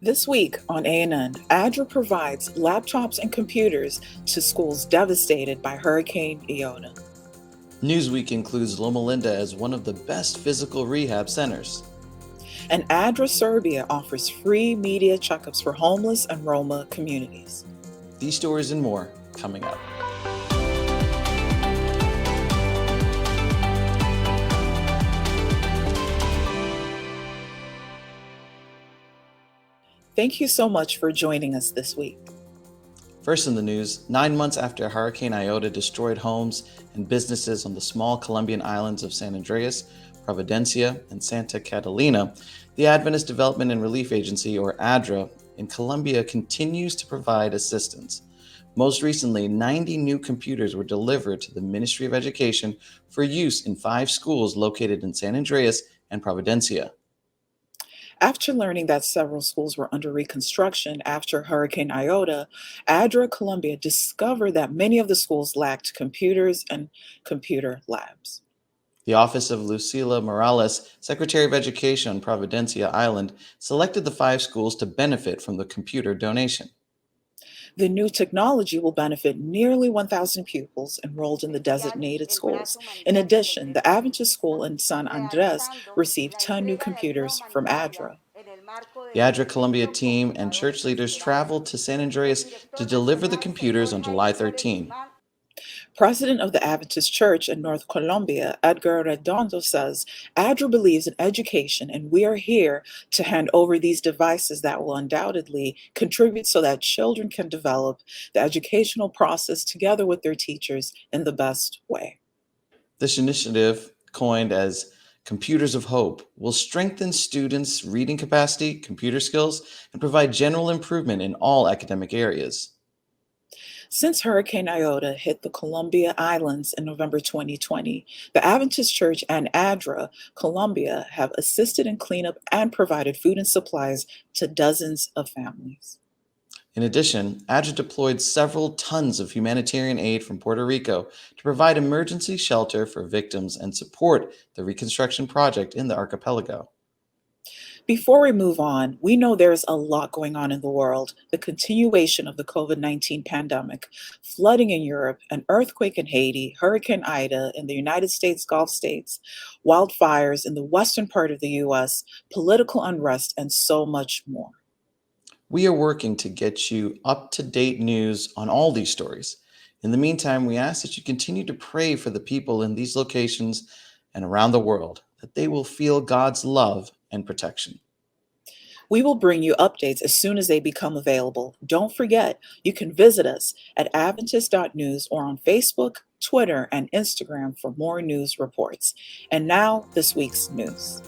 This week on ANN, ADRA provides laptops and computers to schools devastated by Hurricane Iota. Newsweek includes Loma Linda as one of the best physical rehab centers. And ADRA Serbia offers free media checkups for homeless and Roma communities. These stories and more coming up. Thank you so much for joining us this week. First in the news, 9 months after Hurricane Iota destroyed homes and businesses on the small Colombian islands of San Andres, Providencia, and Santa Catalina, the Adventist Development and Relief Agency, or ADRA, in Colombia continues to provide assistance. Most recently, 90 new computers were delivered to the Ministry of Education for use in 5 schools located in San Andres and Providencia. After learning that several schools were under reconstruction after Hurricane Iota, ADRA Colombia discovered that many of the schools lacked computers and computer labs. The Office of Lucila Morales, Secretary of Education on Providencia Island, selected the 5 schools to benefit from the computer donation. The new technology will benefit nearly 1,000 pupils enrolled in the designated schools. In addition, the Adventist school in San Andres received 10 new computers from ADRA. The ADRA Colombia team and church leaders traveled to San Andreas to deliver the computers on July 13. President of the Adventist Church in North Colombia, Edgar Redondo, says, ADRA believes in education, and we are here to hand over these devices that will undoubtedly contribute so that children can develop the educational process together with their teachers in the best way. This initiative, coined as Computers of Hope, will strengthen students' reading capacity, computer skills, and provide general improvement in all academic areas. Since Hurricane Iota hit the Colombia Islands in November 2020, the Adventist Church and ADRA Colombia have assisted in cleanup and provided food and supplies to dozens of families. In addition, ADRA deployed several tons of humanitarian aid from Puerto Rico to provide emergency shelter for victims and support the reconstruction project in the archipelago. Before we move on, we know there's a lot going on in the world: the continuation of the COVID-19 pandemic, flooding in Europe, an earthquake in Haiti, Hurricane Ida in the United States Gulf states, wildfires in the western part of the US, political unrest, and so much more. We are working to get you up-to-date news on all these stories. In the meantime, we ask that you continue to pray for the people in these locations and around the world, that they will feel God's love and protection. We will bring you updates as soon as they become available. Don't forget, you can visit us at Adventist.news or on Facebook, Twitter, and Instagram for more news reports. And now, this week's news.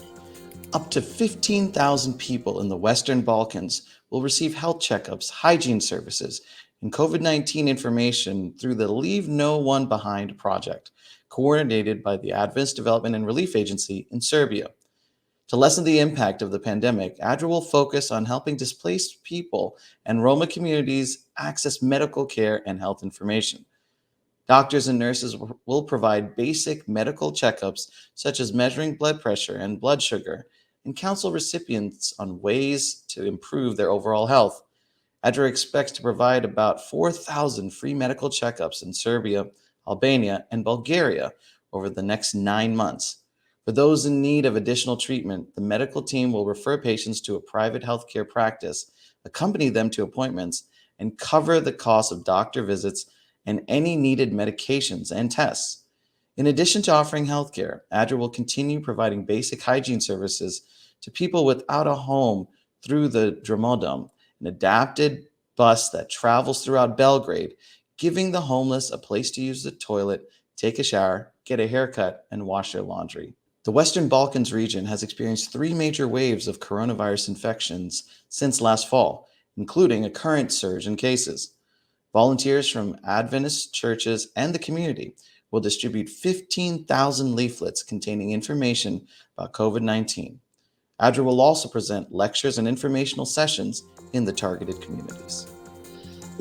Up to 15,000 people in the Western Balkans will receive health checkups, hygiene services, and COVID-19 information through the Leave No One Behind project, coordinated by the Adventist Development and Relief Agency in Serbia. To lessen the impact of the pandemic, ADRA will focus on helping displaced people and Roma communities access medical care and health information. Doctors and nurses will provide basic medical checkups, such as measuring blood pressure and blood sugar, and counsel recipients on ways to improve their overall health. ADRA expects to provide about 4,000 free medical checkups in Serbia, Albania, and Bulgaria over the next 9 months. For those in need of additional treatment, the medical team will refer patients to a private healthcare practice, accompany them to appointments, and cover the cost of doctor visits and any needed medications and tests. In addition to offering healthcare, ADRA will continue providing basic hygiene services to people without a home through the Drumodom, an adapted bus that travels throughout Belgrade, giving the homeless a place to use the toilet, take a shower, get a haircut, and wash their laundry. The Western Balkans region has experienced 3 major waves of coronavirus infections since last fall, including a current surge in cases. Volunteers from Adventist churches and the community will distribute 15,000 leaflets containing information about COVID-19. ADRA will also present lectures and informational sessions in the targeted communities.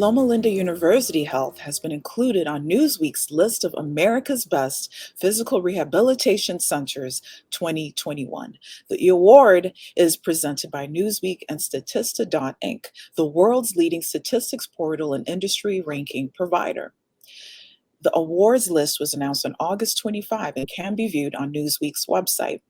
Loma Linda University Health has been included on Newsweek's list of America's Best Physical Rehabilitation Centers 2021. The award is presented by Newsweek and Statista Inc., the world's leading statistics portal and industry ranking provider. The awards list was announced on August 25 and can be viewed on Newsweek's website.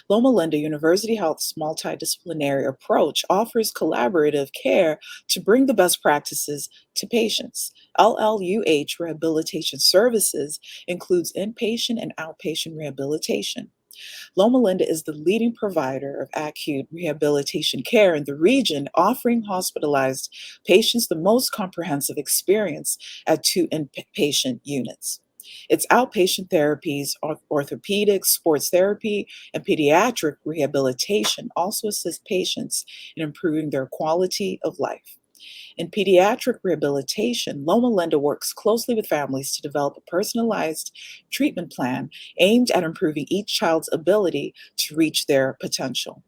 Loma Linda University Health's multidisciplinary approach offers collaborative care to bring the best practices to patients. LLUH Rehabilitation Services includes inpatient and outpatient rehabilitation. Loma Linda is the leading provider of acute rehabilitation care in the region, offering hospitalized patients the most comprehensive experience at 2 inpatient units. Its outpatient therapies, orthopedics, sports therapy, and pediatric rehabilitation also assist patients in improving their quality of life. In pediatric rehabilitation, Loma Linda works closely with families to develop a personalized treatment plan aimed at improving each child's ability to reach their potential.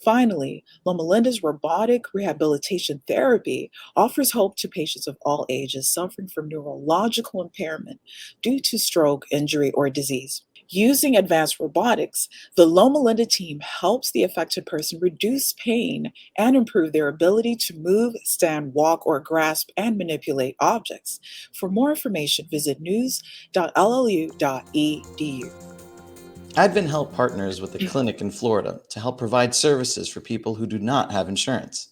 Finally, Loma Linda's robotic rehabilitation therapy offers hope to patients of all ages suffering from neurological impairment due to stroke, injury, or disease. Using advanced robotics, the Loma Linda team helps the affected person reduce pain and improve their ability to move, stand, walk, or grasp and manipulate objects. For more information, visit news.llu.edu. Advent Health partners with a clinic in Florida to help provide services for people who do not have insurance.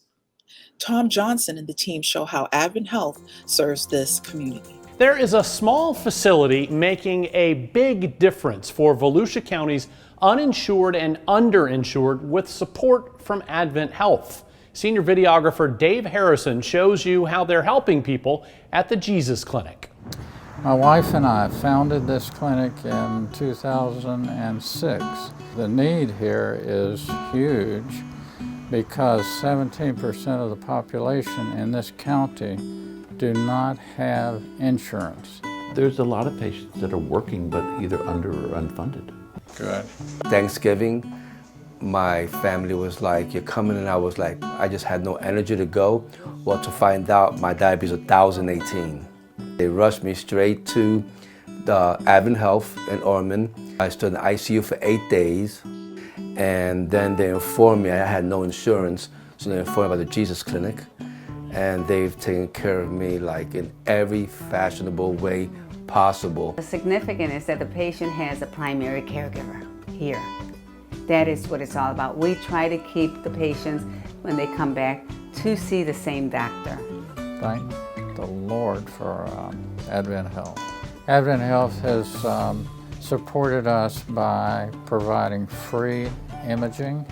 Tom Johnson and the team show how Advent Health serves this community. There is a small facility making a big difference for Volusia County's uninsured and underinsured with support from Advent Health. Senior videographer Dave Harrison shows you how they're helping people at the Jesus Clinic. My wife and I founded this clinic in 2006. The need here is huge because 17% of the population in this county do not have insurance. There's a lot of patients that are working but either under or unfunded. Good. Thanksgiving, my family was like, "You're coming," and I was like, I just had no energy to go. Well, to find out my diabetes was 1018. They rushed me straight to the Advent Health in Ormond. I stood in the ICU for 8 days, and then they informed me I had no insurance, so they informed me about the Jesus Clinic, and they've taken care of me like in every fashionable way possible. The significance is that the patient has a primary caregiver here. That is what it's all about. We try to keep the patients, when they come back, to see the same doctor. Thank the Lord for Advent Health. Advent Health has supported us by providing free imaging,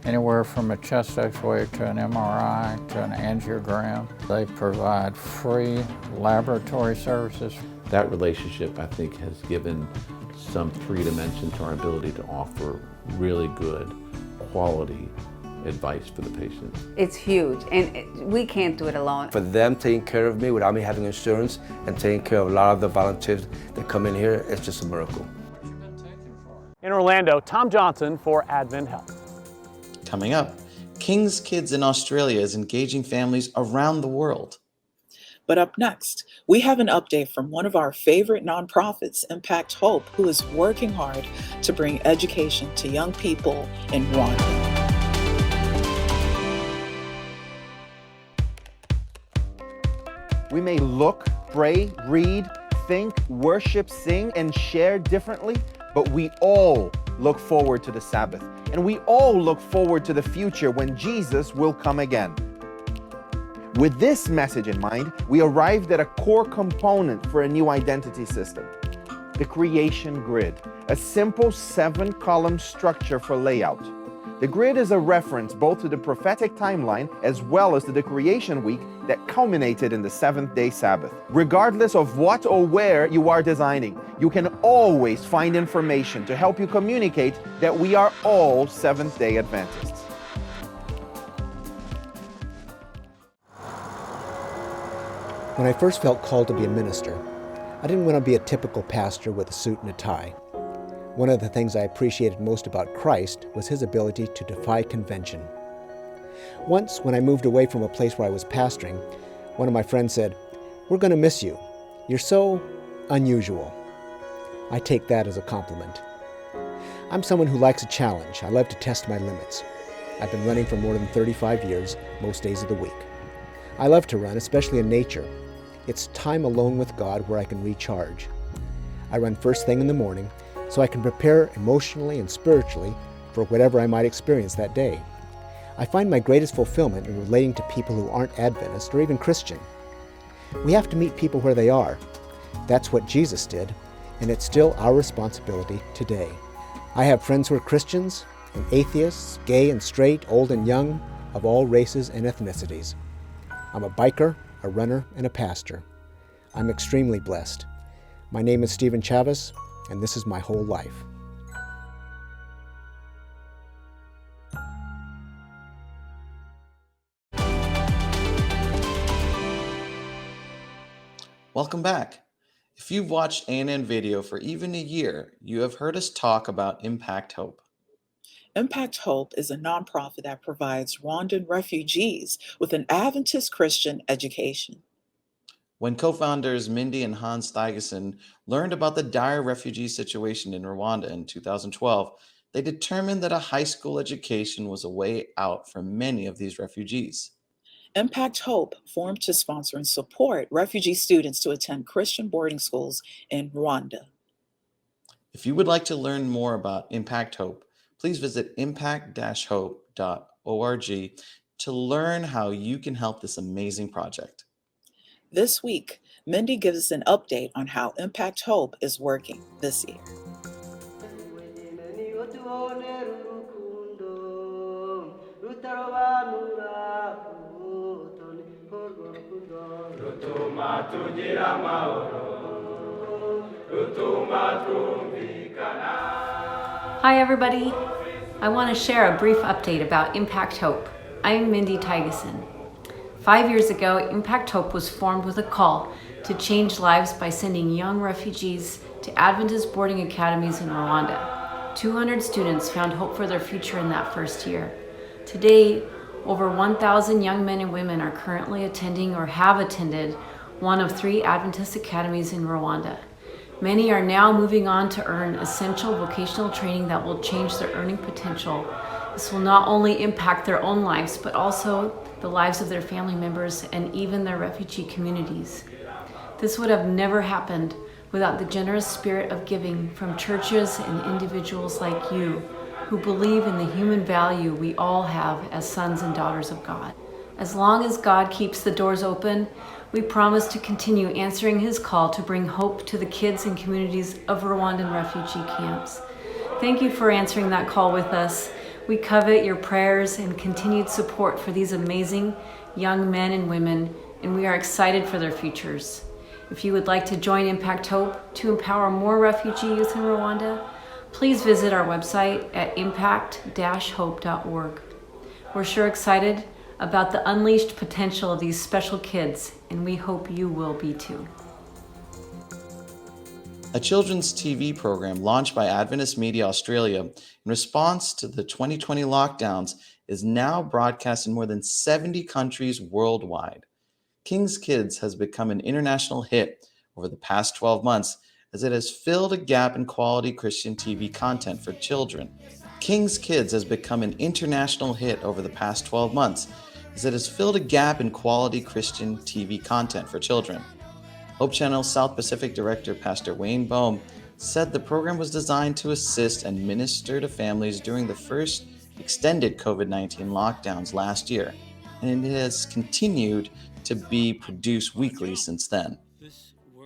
anywhere from a chest x-ray to an MRI to an angiogram. They provide free laboratory services. That relationship, I think, has given some three-dimension to our ability to offer really good quality advice for the patient. It's huge, and we can't do it alone. For them taking care of me without me having insurance and taking care of a lot of the volunteers that come in here, it's just a miracle. In Orlando, Tom Johnson for Advent Health. Coming up, King's Kids in Australia is engaging families around the world. But up next, we have an update from one of our favorite nonprofits, Impact Hope, who is working hard to bring education to young people in Rwanda. We may look, pray, read, think, worship, sing, and share differently, but we all look forward to the Sabbath. And we all look forward to the future when Jesus will come again. With this message in mind, we arrived at a core component for a new identity system: the creation grid, a simple 7-column structure for layout. The grid is a reference both to the prophetic timeline as well as to the creation week that culminated in the 7th-day Sabbath. Regardless of what or where you are designing, you can always find information to help you communicate that we are all Seventh-day Adventists. When I first felt called to be a minister, I didn't want to be a typical pastor with a suit and a tie. One of the things I appreciated most about Christ was his ability to defy convention. Once, when I moved away from a place where I was pastoring, one of my friends said, We're going to miss you. You're so unusual. I take that as a compliment. I'm someone who likes a challenge. I love to test my limits. I've been running for more than 35 years, most days of the week. I love to run, especially in nature. It's time alone with God where I can recharge. I run first thing in the morning so I can prepare emotionally and spiritually for whatever I might experience that day. I find my greatest fulfillment in relating to people who aren't Adventist or even Christian. We have to meet people where they are. That's what Jesus did, and it's still our responsibility today. I have friends who are Christians and atheists, gay and straight, old and young, of all races and ethnicities. I'm a biker, a runner, and a pastor. I'm extremely blessed. My name is Stephen Chavez, and this is my whole life. Welcome back. If you've watched ANN video for even a year, you have heard us talk about Impact Hope. Impact Hope is a nonprofit that provides Rwandan refugees with an Adventist Christian education. When co-founders Mindy and Hans Steigerson learned about the dire refugee situation in Rwanda in 2012, they determined that a high school education was a way out for many of these refugees. Impact Hope formed to sponsor and support refugee students to attend Christian boarding schools in Rwanda. If you would like to learn more about Impact Hope, please visit impact-hope.org to learn how you can help this amazing project. This week, Mindy gives us an update on how Impact Hope is working this year. Hi everybody! I want to share a brief update about Impact Hope. I'm Mindy Tygeson. 5 years ago, Impact Hope was formed with a call to change lives by sending young refugees to Adventist boarding academies in Rwanda. 200 students found hope for their future in that first year. Today, over 1,000 young men and women are currently attending or have attended one of 3 Adventist academies in Rwanda. Many are now moving on to earn essential vocational training that will change their earning potential. This will not only impact their own lives, but also the lives of their family members and even their refugee communities. This would have never happened without the generous spirit of giving from churches and individuals like you who believe in the human value we all have as sons and daughters of God. As long as God keeps the doors open, we promise to continue answering His call to bring hope to the kids and communities of Rwandan refugee camps. Thank you for answering that call with us. We covet your prayers and continued support for these amazing young men and women, and we are excited for their futures. If you would like to join Impact Hope to empower more refugee youth in Rwanda, please visit our website at impact-hope.org. We're sure excited about the unleashed potential of these special kids, and we hope you will be too. A children's TV program launched by Adventist Media Australia in response to the 2020 lockdowns is now broadcast in more than 70 countries worldwide. King's Kids has become an international hit over the past 12 months as it has filled a gap in quality Christian TV content for children. King's Kids has become an international hit over the past 12 months as it has filled a gap in quality Christian TV content for children. Hope Channel South Pacific Director Pastor Wayne Bohm said the program was designed to assist and minister to families during the first extended COVID-19 lockdowns last year, and it has continued to be produced weekly since then.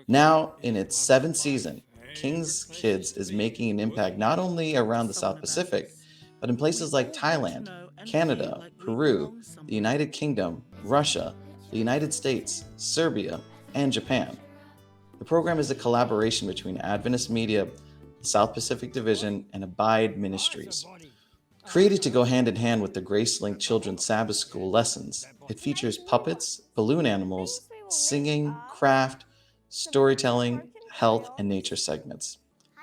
Now, in its 7th season, King's Kids is making an impact not only around the South Pacific, but in places like Thailand, Canada, Peru, the United Kingdom, Russia, the United States, Serbia, and Japan. The program is a collaboration between Adventist Media, the South Pacific Division, and Abide Ministries. Created to go hand in hand with the GraceLink Children's Sabbath School lessons, it features puppets, balloon animals, singing, craft, storytelling, health, and nature segments.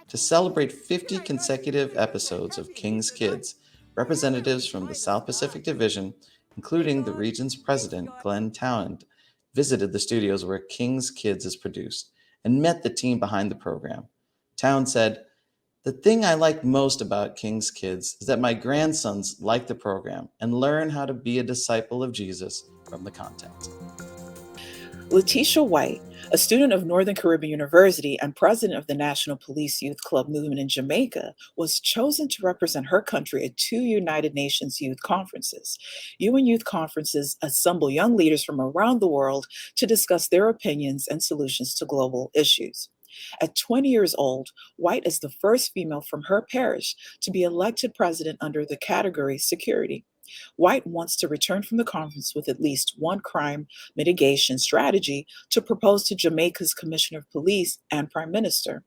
To celebrate 50 consecutive episodes of King's Kids, representatives from the South Pacific Division, including the region's president, Glenn Townend, visited the studios where King's Kids is produced, and met the team behind the program. Town said, "The thing I like most about King's Kids is that my grandsons like the program and learn how to be a disciple of Jesus from the content." Letitia White, a student of Northern Caribbean University and president of the National Police Youth Club movement in Jamaica, was chosen to represent her country at 2 United Nations youth conferences. UN youth conferences assemble young leaders from around the world to discuss their opinions and solutions to global issues. At 20 years old, White is the first female from her parish to be elected president under the category Security. White wants to return from the conference with at least one crime mitigation strategy to propose to Jamaica's Commissioner of Police and Prime Minister.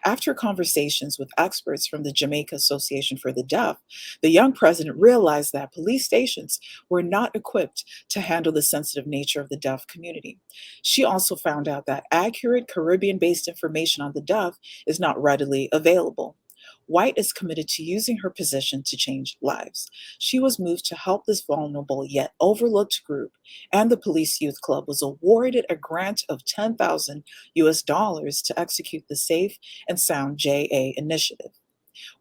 After conversations with experts from the Jamaica Association for the Deaf, the young president realized that police stations were not equipped to handle the sensitive nature of the deaf community. She also found out that accurate Caribbean-based information on the deaf is not readily available. White is committed to using her position to change lives. She was moved to help this vulnerable yet overlooked group, and the Police Youth Club was awarded a grant of $10,000 to execute the Safe and Sound JA initiative.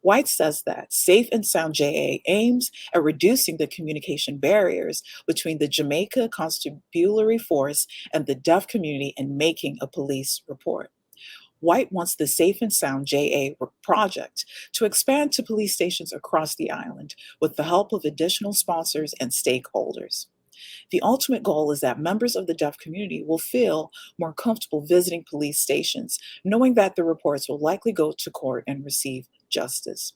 White says that Safe and Sound JA aims at reducing the communication barriers between the Jamaica Constabulary Force and the deaf community in making a police report. White wants the Safe and Sound JA project to expand to police stations across the island with the help of additional sponsors and stakeholders. The ultimate goal is that members of the deaf community will feel more comfortable visiting police stations, knowing that the reports will likely go to court and receive justice.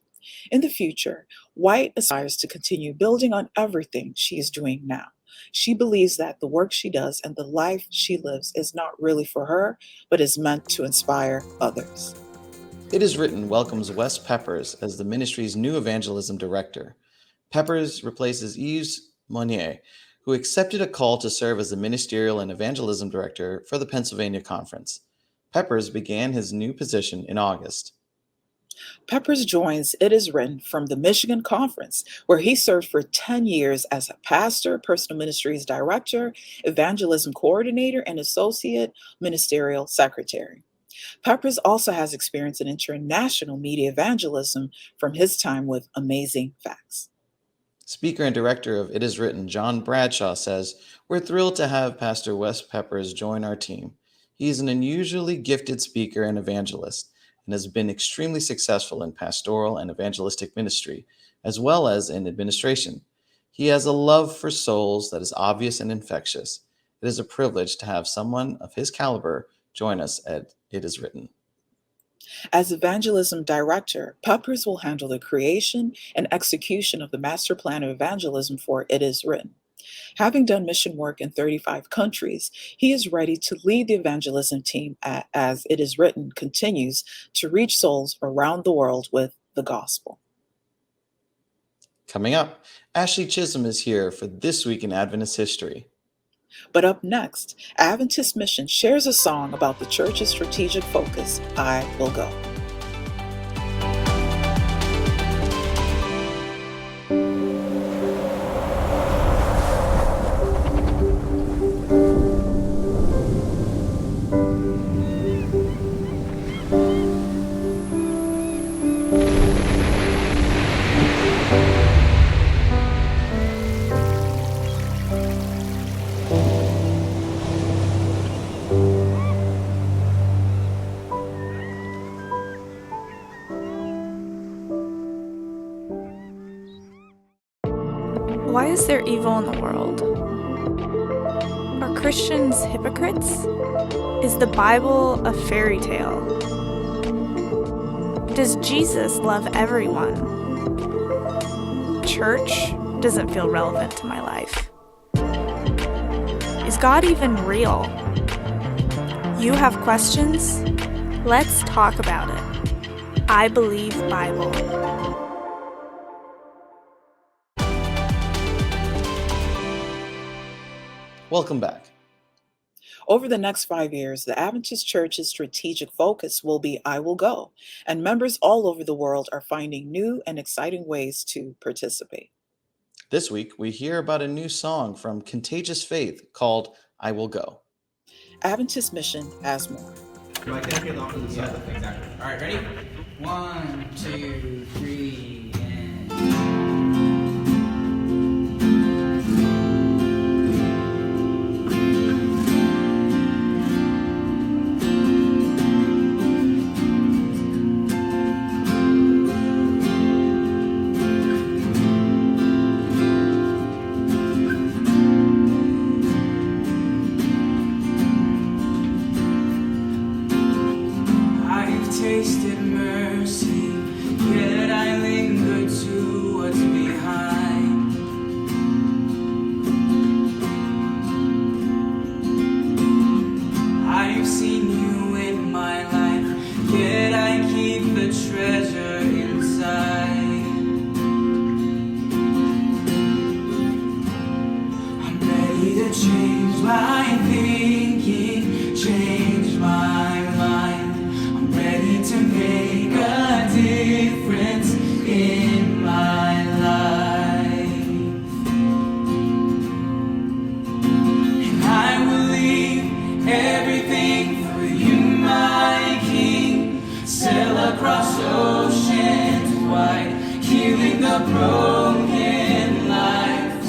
In the future, White aspires to continue building on everything she is doing now. She believes that the work she does and the life she lives is not really for her, but is meant to inspire others. It Is Written welcomes Wes Peppers as the ministry's new evangelism director. Peppers replaces Yves Monnier, who accepted a call to serve as the ministerial and evangelism director for the Pennsylvania Conference. Peppers began his new position in August. Peppers joins It Is Written from the Michigan Conference, where he served for 10 years as a pastor, personal ministries director, evangelism coordinator, and associate ministerial secretary. Peppers also has experience in international media evangelism from his time with Amazing Facts. Speaker and director of It Is Written, John Bradshaw, says, "We're thrilled to have Pastor Wes Peppers join our team. He is an unusually gifted speaker and evangelist, and has been extremely successful in pastoral and evangelistic ministry, as well as in administration. He has a love for souls that is obvious and infectious. It is a privilege to have someone of his caliber join us at It Is Written." As evangelism director, Peppers will handle the creation and execution of the master plan of evangelism for It Is Written. Having done mission work in 35 countries, he is ready to lead the evangelism team as It Is Written continues to reach souls around the world with the gospel. Coming up, Ashley Chisholm is here for This Week in Adventist History. But up next, Adventist Mission shares a song about the church's strategic focus, I Will Go. Why is there evil in the world? Are Christians hypocrites? Is the Bible a fairy tale? Does Jesus love everyone? Church doesn't feel relevant to my life. Is God even real? You have questions? Let's talk about it. I Believe Bible. Welcome back. Over the next 5 years, the Adventist Church's strategic focus will be I Will Go, and members all over the world are finding new and exciting ways to participate. This week, we hear about a new song from Contagious Faith called I Will Go. Adventist mission has more. Do I get here off to the side? Yeah. Exactly. All right, ready? 1, 2, 3, and... tasted mercy, yet I linger to what's behind. I've seen you in my life, yet I keep the treasure inside. I'm ready to change my thinking, change my mind. Ready to make a difference in my life. And I will leave everything for you, my King. Sail across oceans wide, healing the broken lives.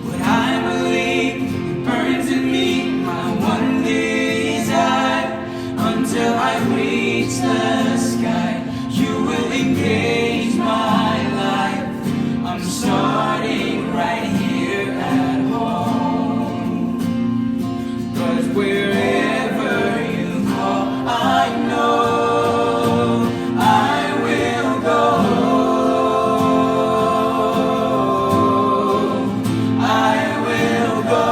What I believe burns in me, my one desire, until I reach the sky. You will engage my life. I'm starting right here at home. 'Cause wherever you call, I know I will go. I will go.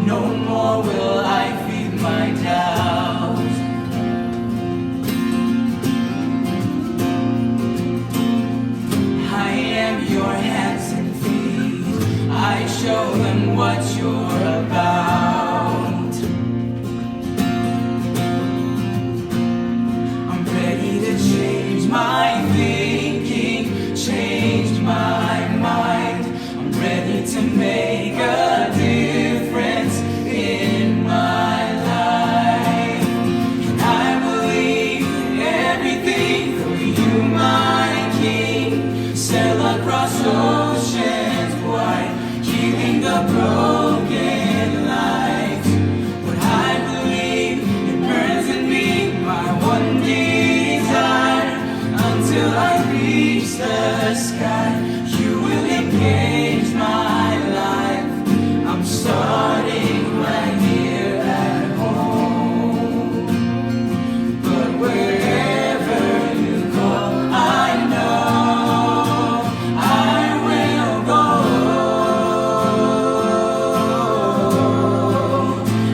No more will I feed my doubt. I am your hands and feet. I show them what you're about. I'm ready to change my thinking, change my mind. I'm ready to make a difference in my life. And I believe everything for you, my King. Sail across oceans wide, healing the broken lives. What I believe, it burns in me, my one desire, until I reach the sky. You will engage my life. I'm starting right here at home. But wherever you go, I know I will go.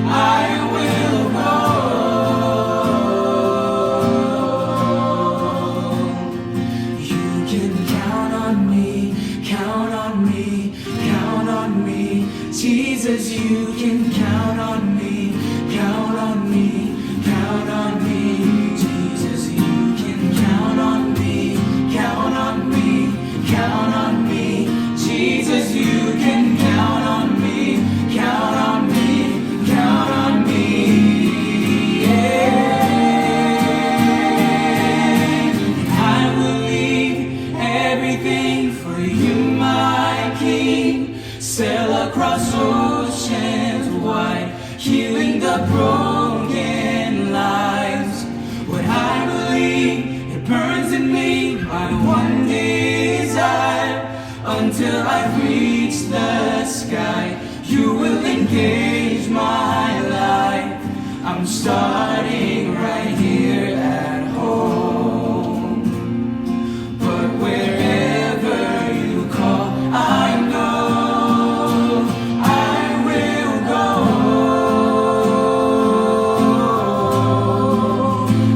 I will go. You can count on me, count on me, count on me. Jesus, you can count on me, count on me, count on me. Jesus, you can count on me, count on me, count on me. Jesus, you can count on me, count on me, count on me. Yeah. I will leave everything for you, my King. Sail across oceans wide, healing the broken lives. What I believe, it burns in me, my one desire, until I reach the sky. You will engage my life. I'm starting right here at home. But wherever you call, I know I will go.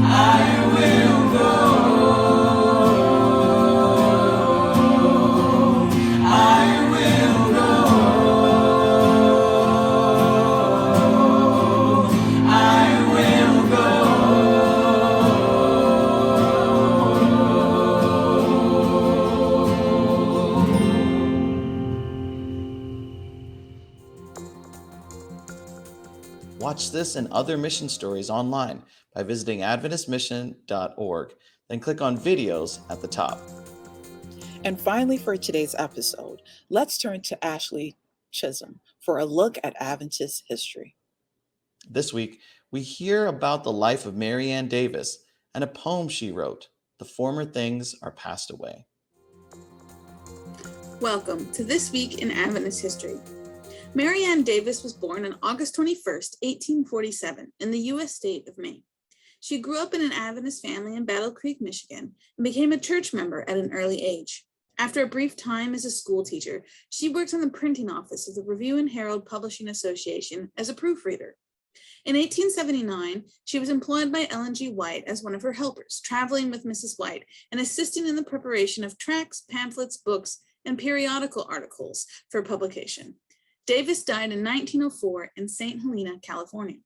I will go. I will go. I will Watch this and other mission stories online by visiting adventistmission.org, then click on videos at the top. And finally, for today's episode, let's turn to Ashley Chisholm for a look at Adventist history. This week, we hear about the life of Mary Ann Davis and a poem she wrote, "The Former Things Are Passed Away." Welcome to This Week in Adventist History. Mary Ann Davis was born on August 21st, 1847, in the U.S. state of Maine. She grew up in an Adventist family in Battle Creek, Michigan, and became a church member at an early age. After a brief time as a school teacher, she worked in the printing office of the Review and Herald Publishing Association as a proofreader. In 1879, she was employed by Ellen G. White as one of her helpers, traveling with Mrs. White and assisting in the preparation of tracts, pamphlets, books, and periodical articles for publication. Davis died in 1904 in St. Helena, California.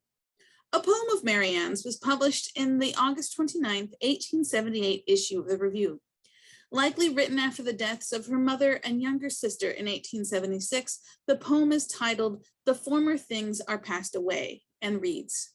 A poem of Mary Ann's was published in the August 29, 1878 issue of the Review. Likely written after the deaths of her mother and younger sister in 1876, the poem is titled "The Former Things Are Passed Away" and reads,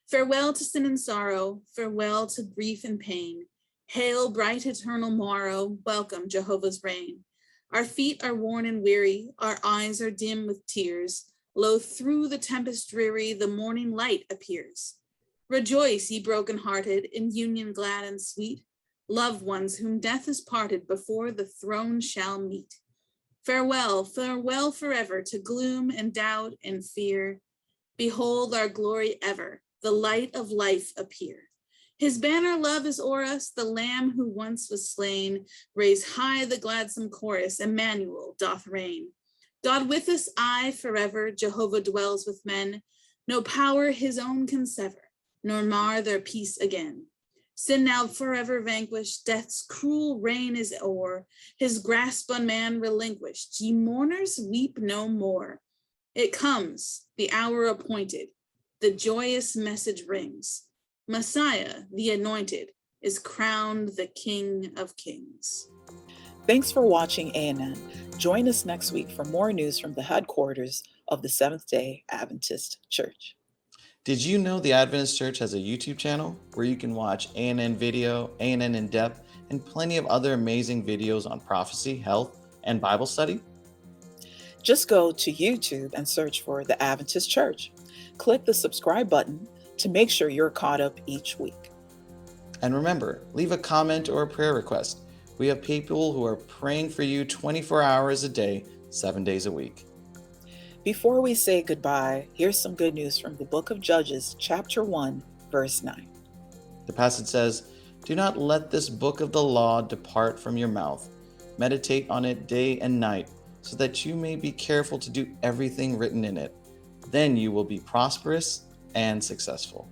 "Farewell to sin and sorrow, farewell to grief and pain. Hail, bright eternal morrow, welcome Jehovah's reign. Our feet are worn and weary, our eyes are dim with tears. Lo, through the tempest dreary, the morning light appears. Rejoice, ye broken-hearted, in union glad and sweet. Loved ones whom death has parted before the throne shall meet. Farewell, farewell forever to gloom and doubt and fear. Behold our glory ever, the light of life appear. His banner love is o'er us, the Lamb who once was slain. Raise high the gladsome chorus, Emmanuel doth reign. God with us aye forever, Jehovah dwells with men. No power his own can sever, nor mar their peace again. Sin now forever vanquished, death's cruel reign is o'er. His grasp on man relinquished, ye mourners weep no more. It comes, the hour appointed, the joyous message rings. Messiah, the anointed, is crowned the King of Kings. Thanks for watching ANN. Join us next week for more news from the headquarters of the Seventh-day Adventist Church. Did you know the Adventist Church has a YouTube channel where you can watch ANN video, ANN in depth, and plenty of other amazing videos on prophecy, health, and Bible study? Just go to YouTube and search for the Adventist Church. Click the subscribe button to make sure you're caught up each week. And remember, leave a comment or a prayer request. We have people who are praying for you 24 hours a day, 7 days a week. Before we say goodbye, here's some good news from the book of Judges, chapter 1, verse 9. The passage says, "Do not let this book of the law depart from your mouth. Meditate on it day and night, so that you may be careful to do everything written in it. Then you will be prosperous and successful."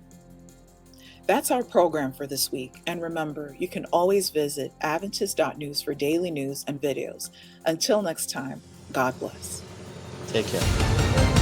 That's our program for this week. And remember, you can always visit Adventist.news for daily news and videos. Until next time, God bless. Take care.